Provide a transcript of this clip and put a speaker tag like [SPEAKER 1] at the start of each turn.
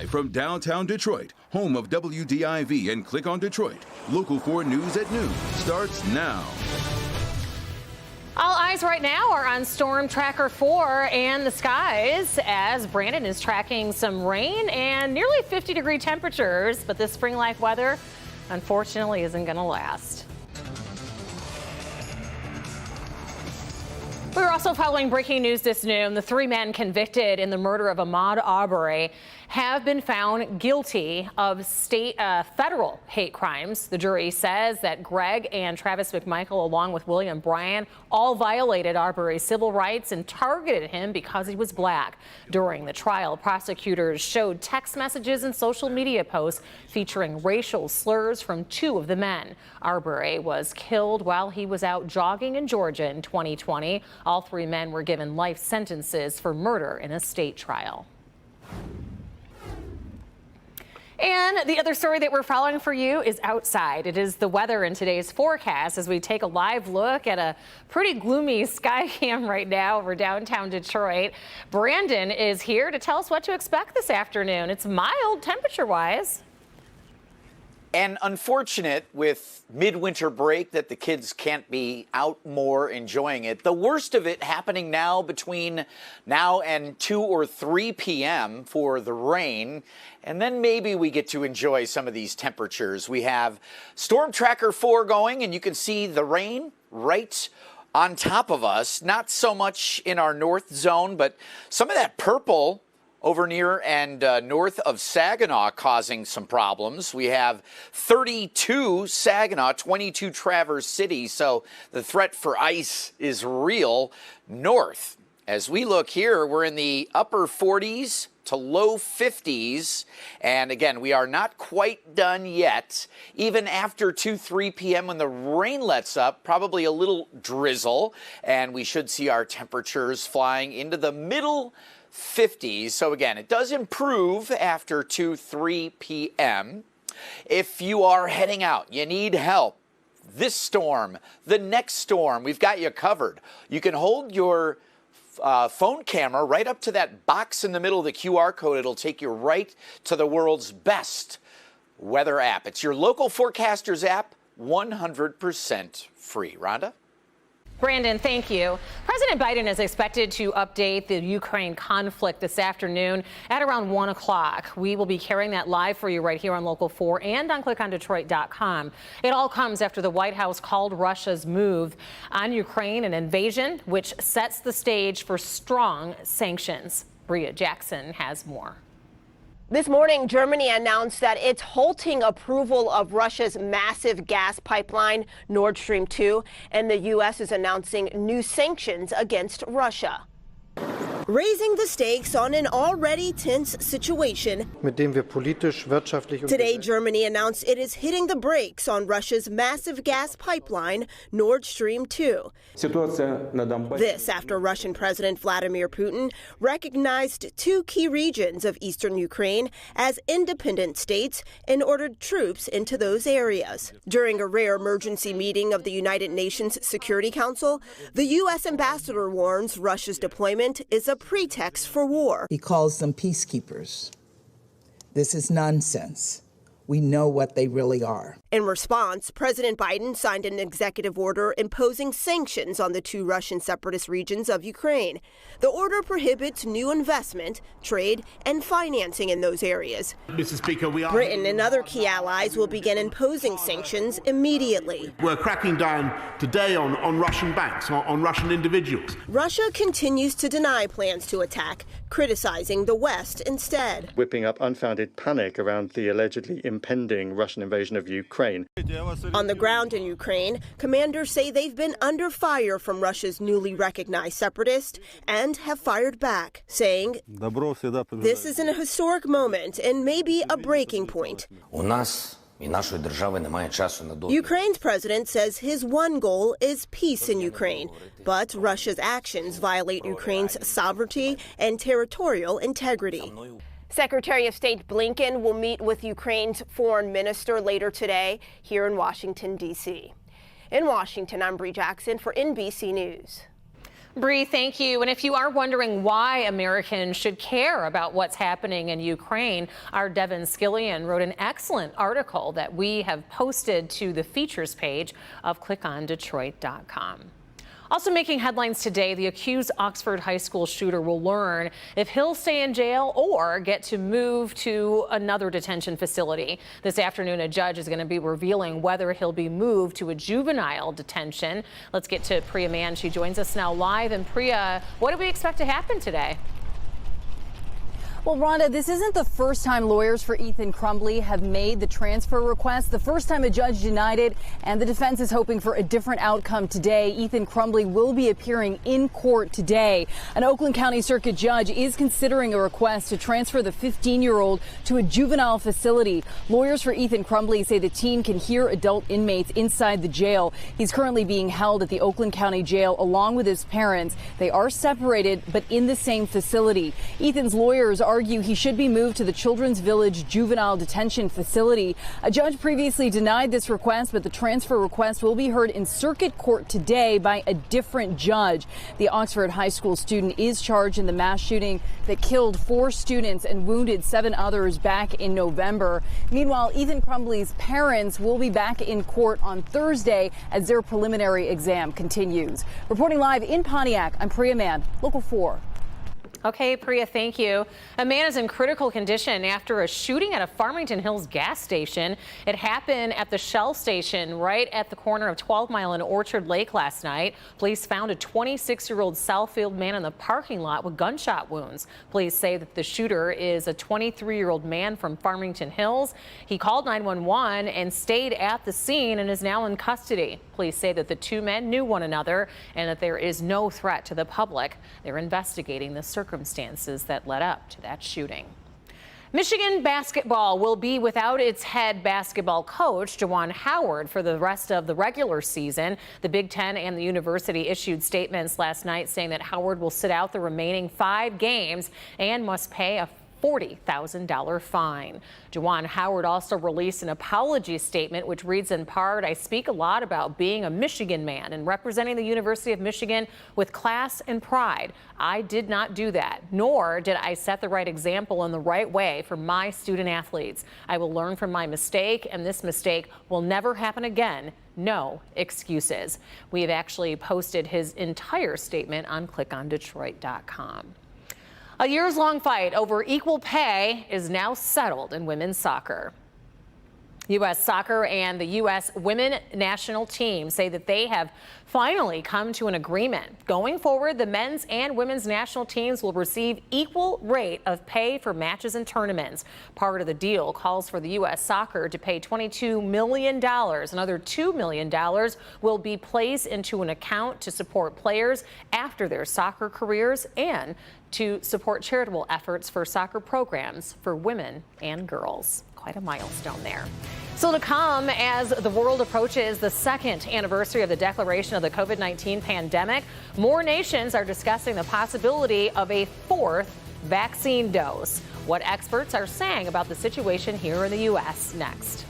[SPEAKER 1] Live from downtown Detroit, home of WDIV and Click on Detroit, Local 4 News at noon starts now.
[SPEAKER 2] All eyes right now are on Storm Tracker 4 and the skies as Brandon is tracking some rain and nearly 50-degree temperatures, but this spring-like weather unfortunately isn't going to last. We were also following breaking news this noon. The 3 men convicted in the murder of Ahmaud Arbery have been found guilty of federal hate crimes. The jury says that Greg and Travis McMichael, along with William Bryan, all violated Arbery's civil rights and targeted him because he was black. During the trial, prosecutors showed text messages and social media posts featuring racial slurs from 2 of the men. Arbery was killed while he was out jogging in Georgia in 2020. All 3 men were given life sentences for murder in a state trial. And the other story that we're following for you is outside. It is the weather in today's forecast as we take a live look at a pretty gloomy sky cam right now over downtown Detroit. Brandon is here to tell us what to expect this afternoon. It's mild temperature-wise.
[SPEAKER 3] And unfortunate with midwinter break that the kids can't be out more enjoying it. The worst of it happening now between now and 2 or 3 p.m. for the rain. And then maybe we get to enjoy some of these temperatures. We have Storm Tracker 4 going, and you can see the rain right on top of us. Not so much in our north zone, but some of that purple over near and north of Saginaw causing some problems. We have 32 Saginaw, 22 Traverse City, so the threat for ice is real north. As we look here, we're in the upper 40s to low 50s. And again, we are not quite done yet. Even after 3 p.m. when the rain lets up, probably a little drizzle, and we should see our temperatures flying into the middle 50s. So again, it does improve after 3 p.m. If you are heading out, you need help. This storm, the next storm, we've got you covered. You can hold your phone camera right up to that box in the middle of the QR code. It'll take you right to the world's best weather app. It's your local forecasters app, 100% free. Rhonda?
[SPEAKER 2] Brandon, thank you. President Biden is expected to update the Ukraine conflict this afternoon at around 1 o'clock. We will be carrying that live for you right here on Local 4 and on clickondetroit.com. It all comes after the White House called Russia's move on Ukraine an invasion, which sets the stage for strong sanctions. Bria Jackson has more.
[SPEAKER 4] This morning, Germany announced that it's halting approval of Russia's massive gas pipeline, Nord Stream 2, and the U.S. is announcing new sanctions against Russia, raising the stakes on an already tense situation. Today, Germany announced it is hitting the brakes on Russia's massive gas pipeline, Nord Stream 2. This after Russian President Vladimir Putin recognized 2 key regions of eastern Ukraine as independent states and ordered troops into those areas. During a rare emergency meeting of the United Nations Security Council, the U.S. ambassador warns Russia's deployment is a pretext for war.
[SPEAKER 5] He calls them peacekeepers. This is nonsense. We know what they really are.
[SPEAKER 4] In response, President Biden signed an executive order imposing sanctions on the 2 Russian separatist regions of Ukraine. The order prohibits new investment, trade, and financing in those areas.
[SPEAKER 6] Mr. Speaker,
[SPEAKER 4] Britain and other key allies will begin imposing sanctions immediately.
[SPEAKER 6] We're cracking down today on Russian banks, on Russian individuals.
[SPEAKER 4] Russia continues to deny plans to attack, criticizing the West instead.
[SPEAKER 7] Whipping up unfounded panic around the allegedly impending Russian invasion of Ukraine.
[SPEAKER 4] On the ground in Ukraine, commanders say they've been under fire from Russia's newly recognized separatists and have fired back, saying this is an historic moment and maybe a breaking point. Ukraine's president says his one goal is peace in Ukraine, but Russia's actions violate Ukraine's sovereignty and territorial integrity. Secretary of State Blinken will meet with Ukraine's foreign minister later today here in Washington, D.C. In Washington, I'm Bree Jackson for NBC News.
[SPEAKER 2] Bree, thank you. And if you are wondering why Americans should care about what's happening in Ukraine, our Devin Scillian wrote an excellent article that we have posted to the features page of clickondetroit.com. Also making headlines today, the accused Oxford High School shooter will learn if he'll stay in jail or get to move to another detention facility. This afternoon, a judge is going to be revealing whether he'll be moved to a juvenile detention. Let's get to Priya Mann. She joins us now live. And Priya, what do we expect to happen today?
[SPEAKER 8] Well, Rhonda, this isn't the first time lawyers for Ethan Crumbley have made the transfer request. The first time a judge denied it, and the defense is hoping for a different outcome today. Ethan Crumbley will be appearing in court today. An Oakland County Circuit judge is considering a request to transfer the 15-year-old to a juvenile facility. Lawyers for Ethan Crumbley say the teen can hear adult inmates inside the jail. He's currently being held at the Oakland County Jail along with his parents. They are separated, but in the same facility. Ethan's lawyers argue he should be moved to the Children's Village Juvenile Detention Facility. A judge previously denied this request, but the transfer request will be heard in circuit court today by a different judge. The Oxford High School student is charged in the mass shooting that killed 4 students and wounded 7 others back in November. Meanwhile, Ethan Crumbley's parents will be back in court on Thursday as their preliminary exam continues. Reporting live in Pontiac, I'm Priya Mann, Local 4.
[SPEAKER 2] Okay, Priya, thank you. A man is in critical condition after a shooting at a Farmington Hills gas station. It happened at the Shell station right at the corner of 12 Mile and Orchard Lake last night. Police found a 26-year-old Southfield man in the parking lot with gunshot wounds. Police say that the shooter is a 23-year-old man from Farmington Hills. He called 911 and stayed at the scene and is now in custody. Police say that the two men knew one another and that there is no threat to the public. They're investigating the circumstances that led up to that shooting. Michigan basketball will be without its head basketball coach, Juwan Howard, for the rest of the regular season. The Big Ten and the university issued statements last night saying that Howard will sit out the remaining 5 games and must pay a $40,000 fine. Juwan Howard also released an apology statement, which reads in part, "I speak a lot about being a Michigan man and representing the University of Michigan with class and pride. I did not do that, nor did I set the right example in the right way for my student athletes. I will learn from my mistake, and this mistake will never happen again. No excuses." We have actually posted his entire statement on clickondetroit.com. A years-long fight over equal pay is now settled in women's soccer. U.S. Soccer and the U.S. Women National Team say that they have finally come to an agreement. Going forward, the men's and women's national teams will receive equal rate of pay for matches and tournaments. Part of the deal calls for the U.S. Soccer to pay $22 million. Another $2 million will be placed into an account to support players after their soccer careers and to support charitable efforts for soccer programs for women and girls. Quite a milestone there. Still to come as the world approaches the 2nd anniversary of the declaration of the COVID-19 pandemic, more nations are discussing the possibility of a 4th vaccine dose. What experts are saying about the situation here in the U.S. next.